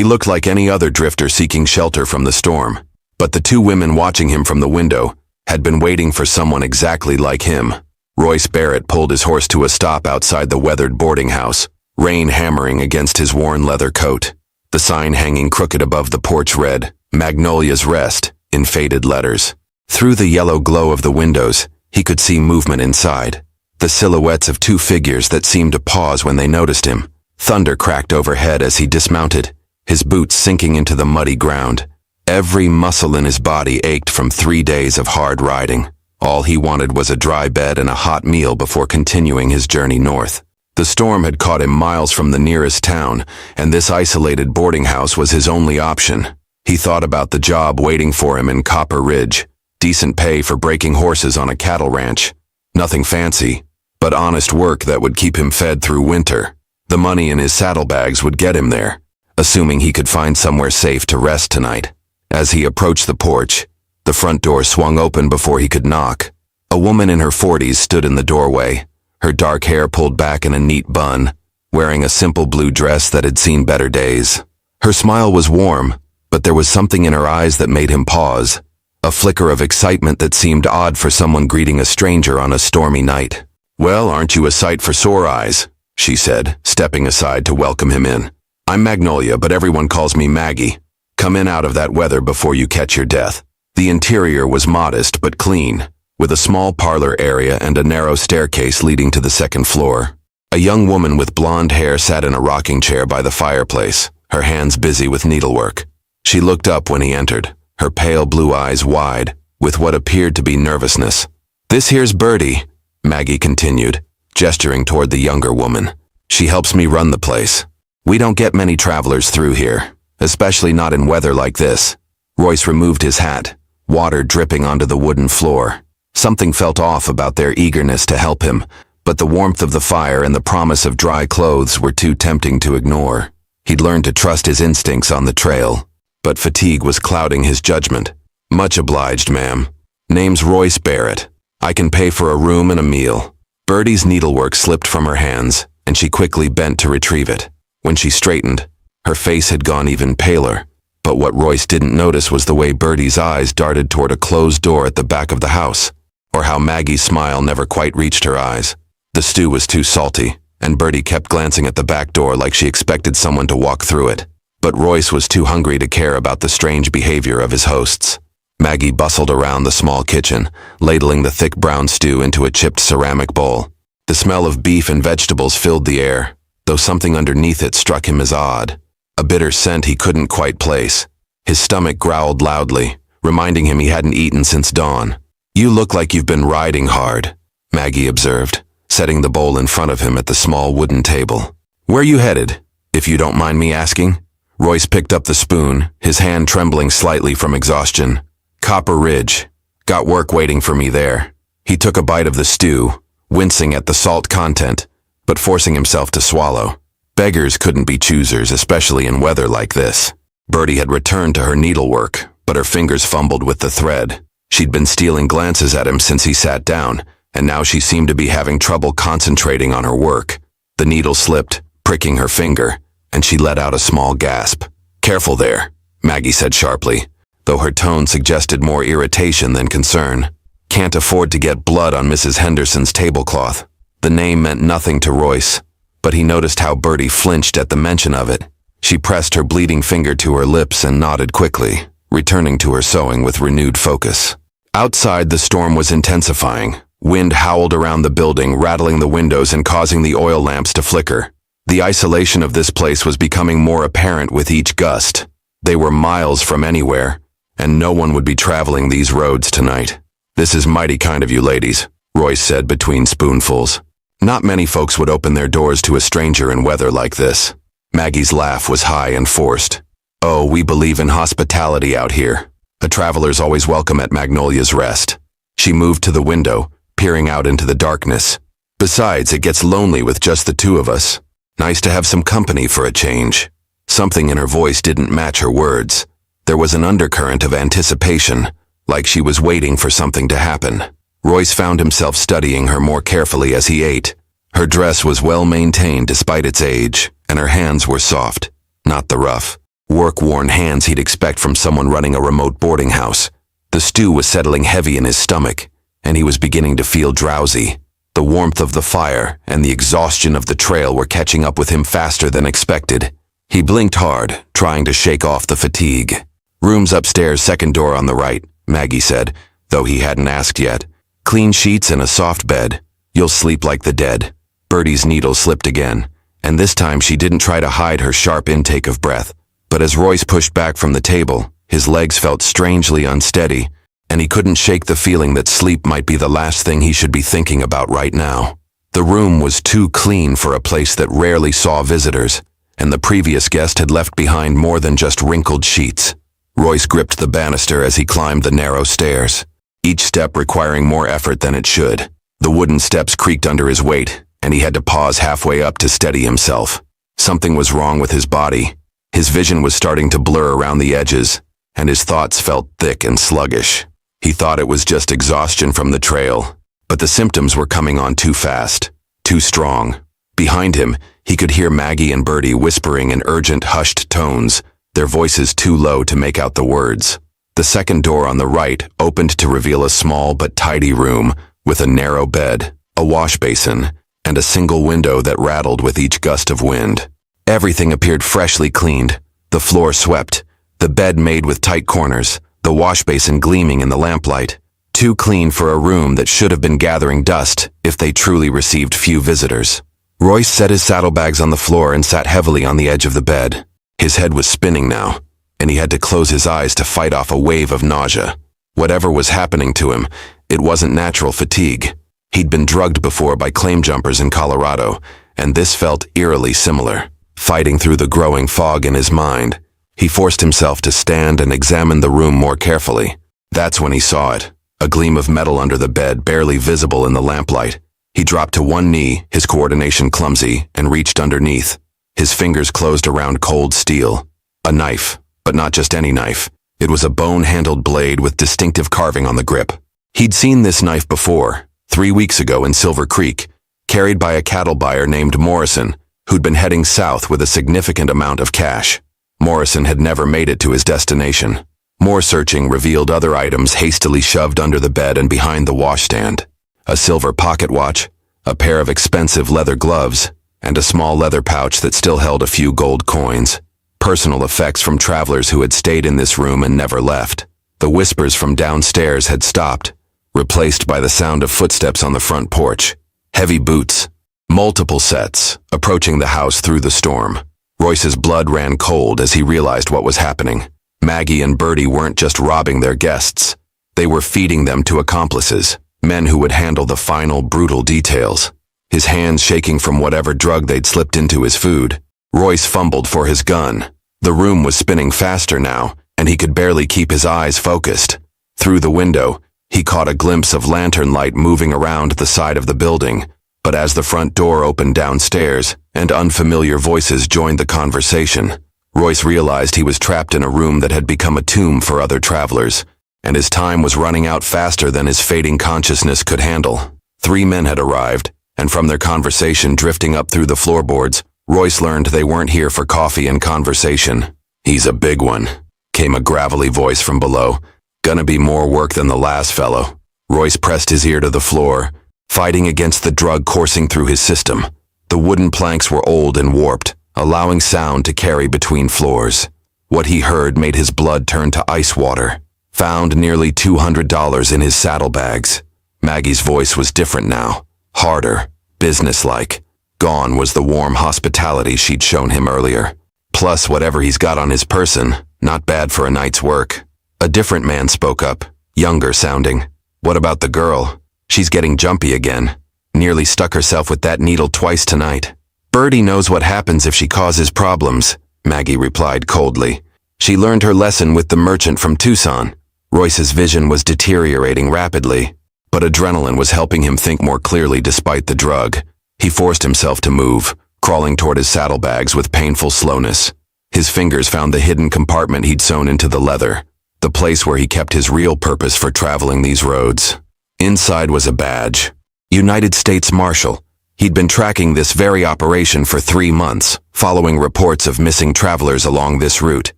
He looked like any other drifter seeking shelter from the storm, but the two women watching him from the window had been waiting for someone exactly like him. Royce Barrett pulled his horse to a stop outside the weathered boarding house, rain hammering against his worn leather coat. The sign hanging crooked above the porch read, "Magnolia's Rest," in faded letters. Through the yellow glow of the windows, he could see movement inside. The silhouettes of two figures that seemed to pause when they noticed him. Thunder cracked overhead as he dismounted, his boots sinking into the muddy ground. Every muscle in his body ached from 3 days of hard riding. All he wanted was a dry bed and a hot meal before continuing his journey north. The storm had caught him miles from the nearest town, and this isolated boarding house was his only option. He thought about the job waiting for him in Copper Ridge. Decent pay for breaking horses on a cattle ranch. Nothing fancy, but honest work that would keep him fed through winter. The money in his saddlebags would get him there, assuming he could find somewhere safe to rest tonight. As he approached the porch, the front door swung open before he could knock. A woman in her 40s stood in the doorway, her dark hair pulled back in a neat bun, wearing a simple blue dress that had seen better days. Her smile was warm, but there was something in her eyes that made him pause, a flicker of excitement that seemed odd for someone greeting a stranger on a stormy night. "Well, aren't you a sight for sore eyes?" she said, stepping aside to welcome him in. "I'm Magnolia, but everyone calls me Maggie. Come in out of that weather before you catch your death." The interior was modest but clean, with a small parlor area and a narrow staircase leading to the second floor. A young woman with blonde hair sat in a rocking chair by the fireplace, her hands busy with needlework. She looked up when he entered, her pale blue eyes wide, with what appeared to be nervousness. "This here's Birdie," Maggie continued, gesturing toward the younger woman. "She helps me run the place. We don't get many travelers through here, especially not in weather like this." Royce removed his hat, water dripping onto the wooden floor. Something felt off about their eagerness to help him, but the warmth of the fire and the promise of dry clothes were too tempting to ignore. He'd learned to trust his instincts on the trail, but fatigue was clouding his judgment. "Much obliged, ma'am. Name's Royce Barrett. I can pay for a room and a meal." Birdie's needlework slipped from her hands, and she quickly bent to retrieve it. When she straightened, her face had gone even paler, but what Royce didn't notice was the way Birdie's eyes darted toward a closed door at the back of the house, or how Maggie's smile never quite reached her eyes. The stew was too salty, and Birdie kept glancing at the back door like she expected someone to walk through it. But Royce was too hungry to care about the strange behavior of his hosts. Maggie bustled around the small kitchen, ladling the thick brown stew into a chipped ceramic bowl. The smell of beef and vegetables filled the air, though something underneath it struck him as odd. A bitter scent he couldn't quite place. His stomach growled loudly, reminding him he hadn't eaten since dawn. "You look like you've been riding hard," Maggie observed, setting the bowl in front of him at the small wooden table. "Where you headed, if you don't mind me asking?" Royce picked up the spoon, his hand trembling slightly from exhaustion. "Copper Ridge. Got work waiting for me there." He took a bite of the stew, wincing at the salt content, but forcing himself to swallow. Beggars couldn't be choosers, especially in weather like this. Birdie had returned to her needlework, but her fingers fumbled with the thread. She'd been stealing glances at him since he sat down, and now she seemed to be having trouble concentrating on her work. The needle slipped, pricking her finger, and she let out a small gasp. "Careful there," Maggie said sharply, though her tone suggested more irritation than concern. "Can't afford to get blood on Mrs. Henderson's tablecloth." The name meant nothing to Royce, but he noticed how Birdie flinched at the mention of it. She pressed her bleeding finger to her lips and nodded quickly, returning to her sewing with renewed focus. Outside, the storm was intensifying. Wind howled around the building, rattling the windows and causing the oil lamps to flicker. The isolation of this place was becoming more apparent with each gust. They were miles from anywhere, and no one would be traveling these roads tonight. "This is mighty kind of you ladies," Royce said between spoonfuls. "Not many folks would open their doors to a stranger in weather like this." Maggie's laugh was high and forced. "Oh, we believe in hospitality out here. A traveler's always welcome at Magnolia's Rest." She moved to the window, peering out into the darkness. "Besides, it gets lonely with just the two of us. Nice to have some company for a change." Something in her voice didn't match her words. There was an undercurrent of anticipation, like she was waiting for something to happen. Royce found himself studying her more carefully as he ate. Her dress was well maintained despite its age, and her hands were soft, not the rough, Work-worn hands he'd expect from someone running a remote boarding house. The stew was settling heavy in his stomach, and he was beginning to feel drowsy. The warmth of the fire and the exhaustion of the trail were catching up with him faster than expected. He blinked hard, trying to shake off the fatigue. "Room's upstairs, second door on the right," Maggie said, though he hadn't asked yet. "Clean sheets and a soft bed. You'll sleep like the dead." Bertie's needle slipped again, and this time she didn't try to hide her sharp intake of breath. But as Royce pushed back from the table, his legs felt strangely unsteady, and he couldn't shake the feeling that sleep might be the last thing he should be thinking about right now. The room was too clean for a place that rarely saw visitors, and the previous guest had left behind more than just wrinkled sheets. Royce gripped the banister as he climbed the narrow stairs, each step requiring more effort than it should. The wooden steps creaked under his weight, and he had to pause halfway up to steady himself. Something was wrong with his body. His vision was starting to blur around the edges, and his thoughts felt thick and sluggish. He thought it was just exhaustion from the trail, but the symptoms were coming on too fast, too strong. Behind him, he could hear Maggie and Bertie whispering in urgent, hushed tones, their voices too low to make out the words. The second door on the right opened to reveal a small but tidy room with a narrow bed, a wash basin, and a single window that rattled with each gust of wind. Everything appeared freshly cleaned, the floor swept, the bed made with tight corners, the wash basin gleaming in the lamplight. Too clean for a room that should have been gathering dust if they truly received few visitors. Royce set his saddlebags on the floor and sat heavily on the edge of the bed. His head was spinning now, and he had to close his eyes to fight off a wave of nausea. Whatever was happening to him, it wasn't natural fatigue. He'd been drugged before by claim jumpers in Colorado, and this felt eerily similar. Fighting through the growing fog in his mind, he forced himself to stand and examine the room more carefully. That's when he saw it, a gleam of metal under the bed barely visible in the lamplight. He dropped to one knee, his coordination clumsy, and reached underneath. His fingers closed around cold steel. A knife, but not just any knife. It was a bone-handled blade with distinctive carving on the grip. He'd seen this knife before, 3 weeks ago in Silver Creek, carried by a cattle buyer named Morrison, who'd been heading south with a significant amount of cash. Morrison had never made it to his destination. More searching revealed other items hastily shoved under the bed and behind the washstand. A silver pocket watch, a pair of expensive leather gloves, and a small leather pouch that still held a few gold coins. Personal effects from travelers who had stayed in this room and never left. The whispers from downstairs had stopped, replaced by the sound of footsteps on the front porch. Heavy boots. Multiple sets, approaching the house through the storm. Royce's blood ran cold as he realized what was happening. Maggie and Bertie weren't just robbing their guests. They were feeding them to accomplices, men who would handle the final, brutal details. His hands shaking from whatever drug they'd slipped into his food. Royce fumbled for his gun. The room was spinning faster now, and he could barely keep his eyes focused. Through the window, he caught a glimpse of lantern light moving around the side of the building. But as the front door opened downstairs, and unfamiliar voices joined the conversation, Royce realized he was trapped in a room that had become a tomb for other travelers, and his time was running out faster than his fading consciousness could handle. 3 men had arrived, and from their conversation drifting up through the floorboards, Royce learned they weren't here for coffee and conversation. "He's a big one," came a gravelly voice from below. "Gonna be more work than the last fellow." Royce pressed his ear to the floor, fighting against the drug coursing through his system. The wooden planks were old and warped, allowing sound to carry between floors. What he heard made his blood turn to ice water. Found nearly $200 in his saddlebags. Maggie's voice was different now, harder, businesslike. Gone was the warm hospitality she'd shown him earlier. Plus whatever he's got on his person, not bad for a night's work. A different man spoke up, younger sounding. "What about the girl? She's getting jumpy again. Nearly stuck herself with that needle twice tonight." "Bertie knows what happens if she causes problems," Maggie replied coldly. "She learned her lesson with the merchant from Tucson." Royce's vision was deteriorating rapidly, but adrenaline was helping him think more clearly despite the drug. He forced himself to move, crawling toward his saddlebags with painful slowness. His fingers found the hidden compartment he'd sewn into the leather, the place where he kept his real purpose for traveling these roads. Inside was a badge. United States Marshal, He'd been tracking this very operation for 3 months, following reports of missing travelers along this route.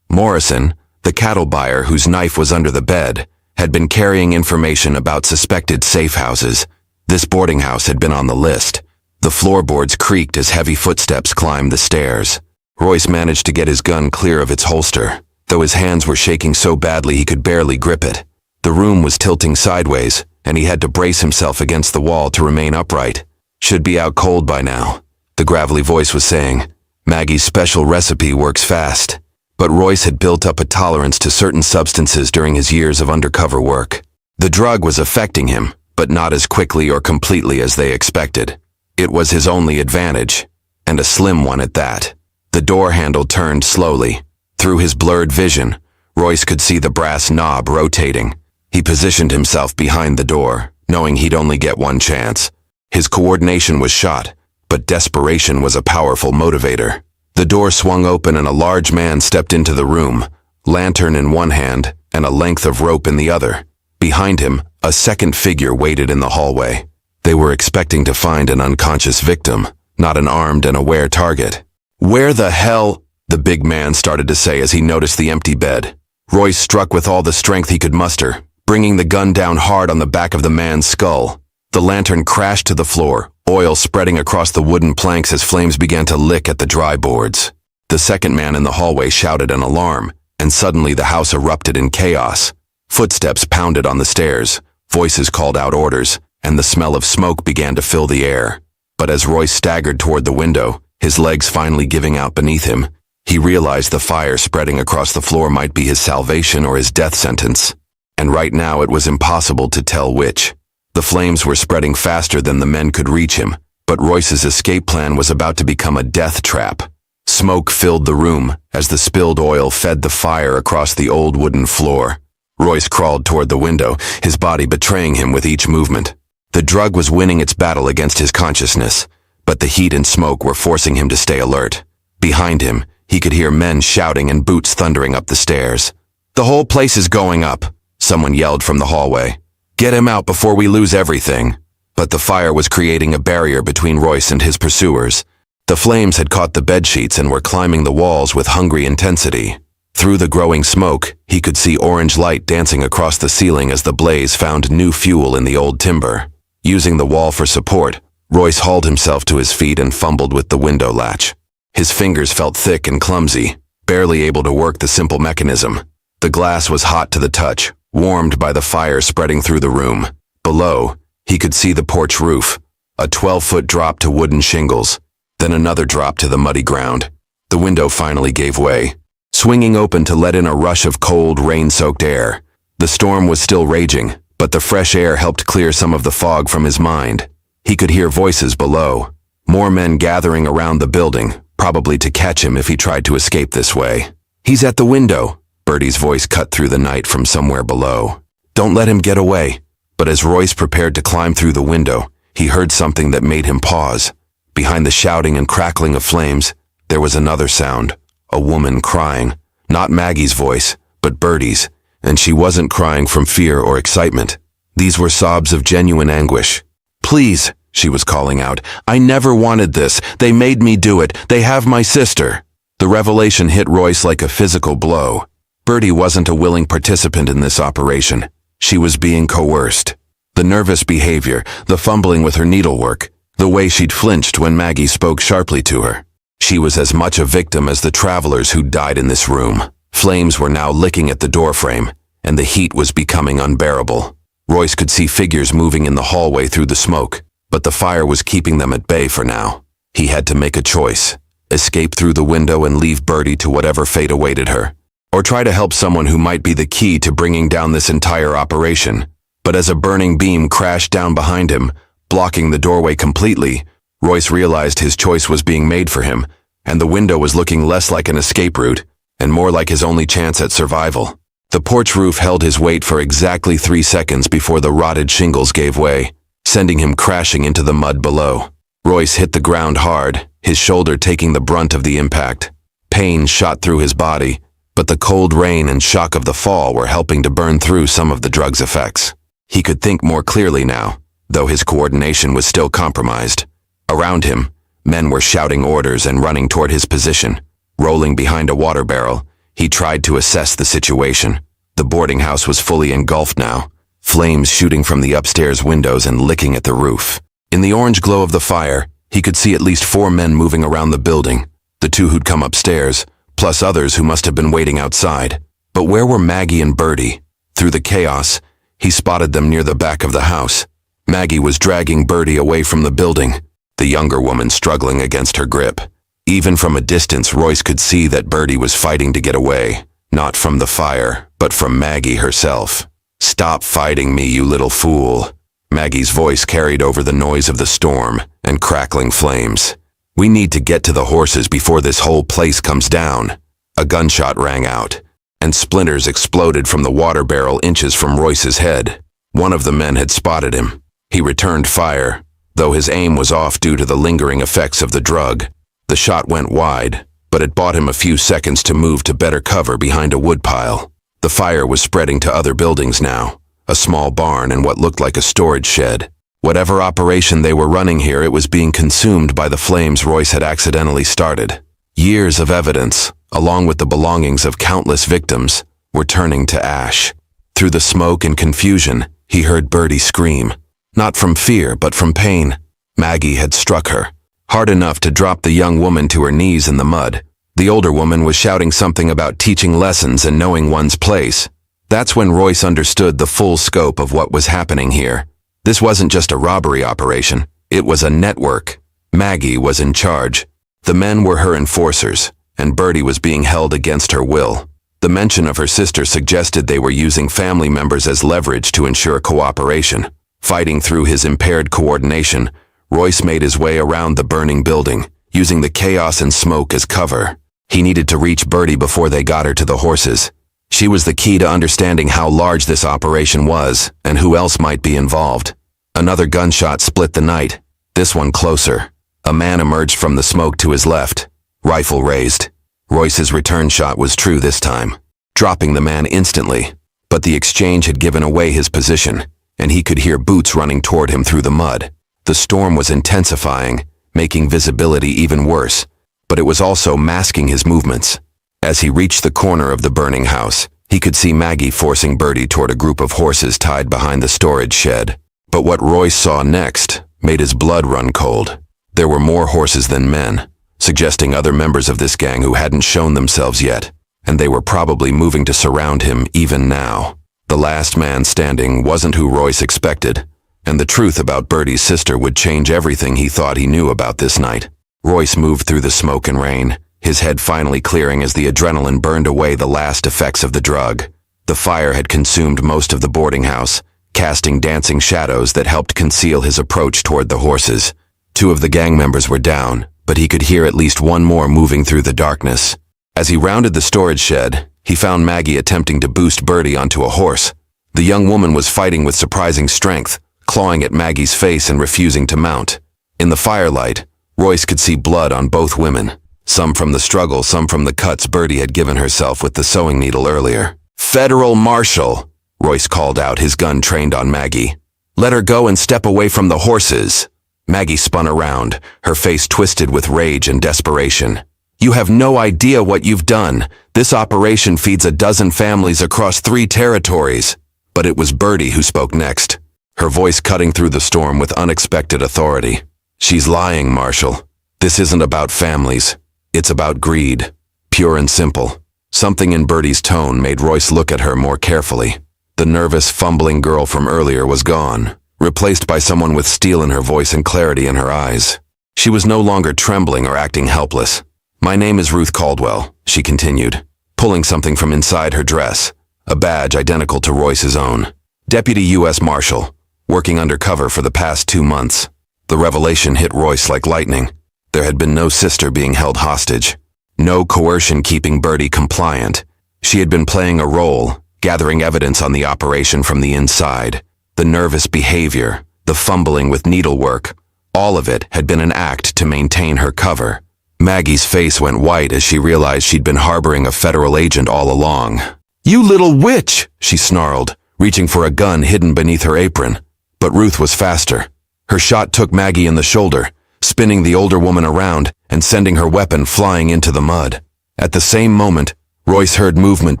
Morrison, the cattle buyer whose knife was under the bed, had been carrying information about suspected safe houses. This boarding house had been on the list. The floorboards creaked as heavy footsteps climbed the stairs. Royce managed to get his gun clear of its holster, though his hands were shaking so badly he could barely grip it. The room was tilting sideways, and he had to brace himself against the wall to remain upright. "Should be out cold by now," the gravelly voice was saying. "Maggie's special recipe works fast." But Royce had built up a tolerance to certain substances during his years of undercover work. The drug was affecting him, but not as quickly or completely as they expected. It was his only advantage, and a slim one at that. The door handle turned slowly. Through his blurred vision, Royce could see the brass knob rotating. He positioned himself behind the door, knowing he'd only get one chance. His coordination was shot, but desperation was a powerful motivator. The door swung open and a large man stepped into the room, lantern in one hand and a length of rope in the other. Behind him, a second figure waited in the hallway. They were expecting to find an unconscious victim, not an armed and aware target. "Where the hell?" the big man started to say as he noticed the empty bed. Royce struck with all the strength he could muster, bringing the gun down hard on the back of the man's skull. The lantern crashed to the floor, oil spreading across the wooden planks as flames began to lick at the dry boards. The second man in the hallway shouted an alarm, and suddenly the house erupted in chaos. Footsteps pounded on the stairs, voices called out orders, and the smell of smoke began to fill the air. But as Royce staggered toward the window, his legs finally giving out beneath him, he realized the fire spreading across the floor might be his salvation or his death sentence. And right now it was impossible to tell which. The flames were spreading faster than the men could reach him, but Royce's escape plan was about to become a death trap. Smoke filled the room as the spilled oil fed the fire across the old wooden floor. Royce crawled toward the window, his body betraying him with each movement. The drug was winning its battle against his consciousness, but the heat and smoke were forcing him to stay alert. Behind him, he could hear men shouting and boots thundering up the stairs. "The whole place is going up," someone yelled from the hallway. "Get him out before we lose everything." But the fire was creating a barrier between Royce and his pursuers. The flames had caught the bedsheets and were climbing the walls with hungry intensity. Through the growing smoke, he could see orange light dancing across the ceiling as the blaze found new fuel in the old timber. Using the wall for support, Royce hauled himself to his feet and fumbled with the window latch. His fingers felt thick and clumsy, barely able to work the simple mechanism. The glass was hot to the touch, warmed by the fire spreading through the room. Below, he could see the porch roof, a 12-foot drop to wooden shingles, then another drop to the muddy ground. The window finally gave way, swinging open to let in a rush of cold, rain-soaked air. The storm was still raging, but the fresh air helped clear some of the fog from his mind. He could hear voices below, more men gathering around the building, probably to catch him if he tried to escape this way. "He's at the window," Bertie's voice cut through the night from somewhere below. "Don't let him get away." But as Royce prepared to climb through the window, he heard something that made him pause. Behind the shouting and crackling of flames, there was another sound, a woman crying. Not Maggie's voice, but Bertie's, and she wasn't crying from fear or excitement. These were sobs of genuine anguish. "Please," she was calling out, "I never wanted this. They made me do it. They have my sister." The revelation hit Royce like a physical blow. Bertie wasn't a willing participant in this operation. She was being coerced. The nervous behavior, the fumbling with her needlework, the way she'd flinched when Maggie spoke sharply to her. She was as much a victim as the travelers who died in this room. Flames were now licking at the doorframe, and the heat was becoming unbearable. Royce could see figures moving in the hallway through the smoke, but the fire was keeping them at bay for now. He had to make a choice: escape through the window and leave Bertie to whatever fate awaited her, or try to help someone who might be the key to bringing down this entire operation. But as a burning beam crashed down behind him, blocking the doorway completely, Royce realized his choice was being made for him, and the window was looking less like an escape route and more like his only chance at survival. The porch roof held his weight for exactly 3 seconds before the rotted shingles gave way, sending him crashing into the mud below. Royce hit the ground hard, his shoulder taking the brunt of the impact. Pain shot through his body, but the cold rain and shock of the fall were helping to burn through some of the drug's effects. He could think more clearly now, though his coordination was still compromised. Around him, men were shouting orders and running toward his position. Rolling behind a water barrel, he tried to assess the situation. The boarding house was fully engulfed now, flames shooting from the upstairs windows and licking at the roof. In the orange glow of the fire, he could see at least 4 men moving around the building, the 2 who'd come upstairs, plus others who must have been waiting outside. But where were Maggie and Bertie? Through the chaos, he spotted them near the back of the house. Maggie was dragging Bertie away from the building, the younger woman struggling against her grip. Even from a distance, Royce could see that Bertie was fighting to get away, not from the fire, but from Maggie herself. "Stop fighting me, you little fool." Maggie's voice carried over the noise of the storm and crackling flames. "We need to get to the horses before this whole place comes down." A gunshot rang out, and splinters exploded from the water barrel inches from Royce's head. One of the men had spotted him. He returned fire, though his aim was off due to the lingering effects of the drug. The shot went wide, but it bought him a few seconds to move to better cover behind a woodpile. The fire was spreading to other buildings now, a small barn and what looked like a storage shed. Whatever operation they were running here, it was being consumed by the flames Royce had accidentally started. Years of evidence, along with the belongings of countless victims, were turning to ash. Through the smoke and confusion, he heard Bertie scream. Not from fear, but from pain. Maggie had struck her, hard enough to drop the young woman to her knees in the mud. The older woman was shouting something about teaching lessons and knowing one's place. That's when Royce understood the full scope of what was happening here. This wasn't just a robbery operation, it was a network. Maggie was in charge. The men were her enforcers, and Bertie was being held against her will. The mention of her sister suggested they were using family members as leverage to ensure cooperation. Fighting through his impaired coordination, Royce made his way around the burning building, using the chaos and smoke as cover. He needed to reach Bertie before they got her to the horses. She was the key to understanding how large this operation was and who else might be involved. Another gunshot split the night, this one closer. A man emerged from the smoke to his left, rifle raised. Royce's return shot was true this time, dropping the man instantly. But the exchange had given away his position, and he could hear boots running toward him through the mud. The storm was intensifying, making visibility even worse, but it was also masking his movements. As he reached the corner of the burning house, he could see Maggie forcing Bertie toward a group of horses tied behind the storage shed. But what Royce saw next made his blood run cold. There were more horses than men, suggesting other members of this gang who hadn't shown themselves yet, and they were probably moving to surround him even now. The last man standing wasn't who Royce expected, and the truth about Bertie's sister would change everything he thought he knew about this night. Royce moved through the smoke and rain, his head finally clearing as the adrenaline burned away the last effects of the drug. The fire had consumed most of the boarding house, casting dancing shadows that helped conceal his approach toward the horses. 2 of the gang members were down, but he could hear at least one more moving through the darkness. As he rounded the storage shed, he found Maggie attempting to boost Bertie onto a horse. The young woman was fighting with surprising strength, clawing at Maggie's face and refusing to mount. In the firelight, Royce could see blood on both women, some from the struggle, some from the cuts Bertie had given herself with the sewing needle earlier. "Federal Marshal!" Royce called out, his gun trained on Maggie. "Let her go and step away from the horses." Maggie spun around, her face twisted with rage and desperation. "You have no idea what you've done. This operation feeds a dozen families across 3 territories." But it was Bertie who spoke next, her voice cutting through the storm with unexpected authority. "She's lying, Marshal. This isn't about families. It's about greed. Pure and simple." Something in Bertie's tone made Royce look at her more carefully. The nervous, fumbling girl from earlier was gone, replaced by someone with steel in her voice and clarity in her eyes. She was no longer trembling or acting helpless. "My name is Ruth Caldwell," she continued, pulling something from inside her dress, a badge identical to Royce's own. "Deputy U.S. Marshal, working undercover for the past 2 months." The revelation hit Royce like lightning. There had been no sister being held hostage, no coercion keeping Bertie compliant. She had been playing a role, gathering evidence on the operation from the inside. The nervous behavior, the fumbling with needlework, all of it had been an act to maintain her cover. Maggie's face went white as she realized she'd been harboring a federal agent all along. "You little witch!" she snarled, reaching for a gun hidden beneath her apron. But Ruth was faster. Her shot took Maggie in the shoulder, spinning the older woman around and sending her weapon flying into the mud. At the same moment, Royce heard movement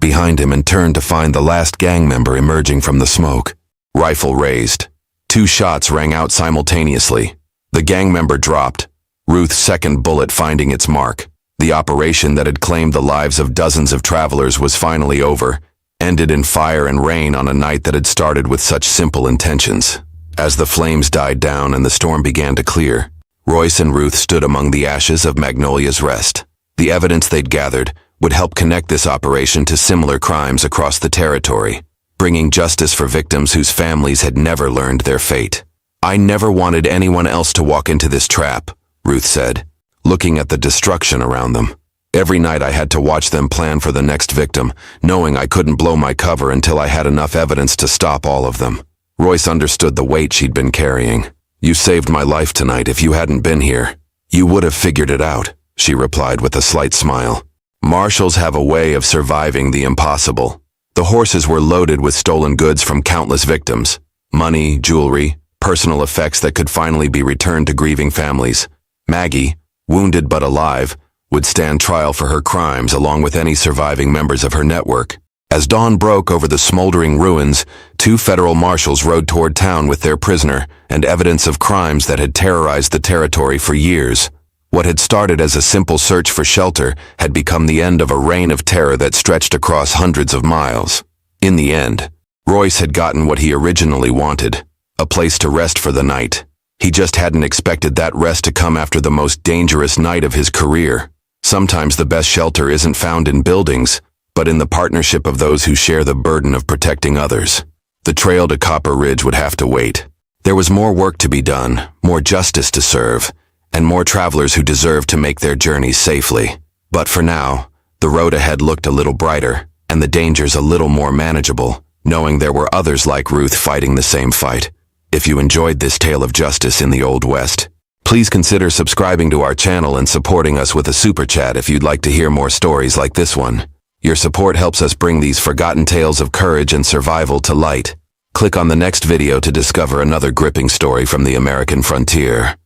behind him and turned to find the last gang member emerging from the smoke. Rifle raised. 2 shots rang out simultaneously. The gang member dropped, Ruth's second bullet finding its mark. The operation that had claimed the lives of dozens of travelers was finally over, ended in fire and rain on a night that had started with such simple intentions. As the flames died down and the storm began to clear, Royce and Ruth stood among the ashes of Magnolia's Rest. The evidence they'd gathered would help connect this operation to similar crimes across the territory, bringing justice for victims whose families had never learned their fate. "I never wanted anyone else to walk into this trap," Ruth said, looking at the destruction around them. "Every night I had to watch them plan for the next victim, knowing I couldn't blow my cover until I had enough evidence to stop all of them." Royce understood the weight she'd been carrying. "You saved my life tonight. If you hadn't been here, you would have figured it out," she replied with a slight smile. "Marshals have a way of surviving the impossible." The horses were loaded with stolen goods from countless victims. Money, jewelry, personal effects that could finally be returned to grieving families. Maggie, wounded but alive, would stand trial for her crimes along with any surviving members of her network. As dawn broke over the smoldering ruins, 2 federal marshals rode toward town with their prisoner and evidence of crimes that had terrorized the territory for years. What had started as a simple search for shelter had become the end of a reign of terror that stretched across hundreds of miles. In the end, Royce had gotten what he originally wanted, a place to rest for the night. He just hadn't expected that rest to come after the most dangerous night of his career. Sometimes the best shelter isn't found in buildings, but in the partnership of those who share the burden of protecting others. The trail to Copper Ridge would have to wait. There was more work to be done, more justice to serve, and more travelers who deserved to make their journeys safely. But for now, the road ahead looked a little brighter, and the dangers a little more manageable, knowing there were others like Ruth fighting the same fight. If you enjoyed this tale of justice in the Old West, please consider subscribing to our channel and supporting us with a super chat if you'd like to hear more stories like this one. Your support helps us bring these forgotten tales of courage and survival to light. Click on the next video to discover another gripping story from the American frontier.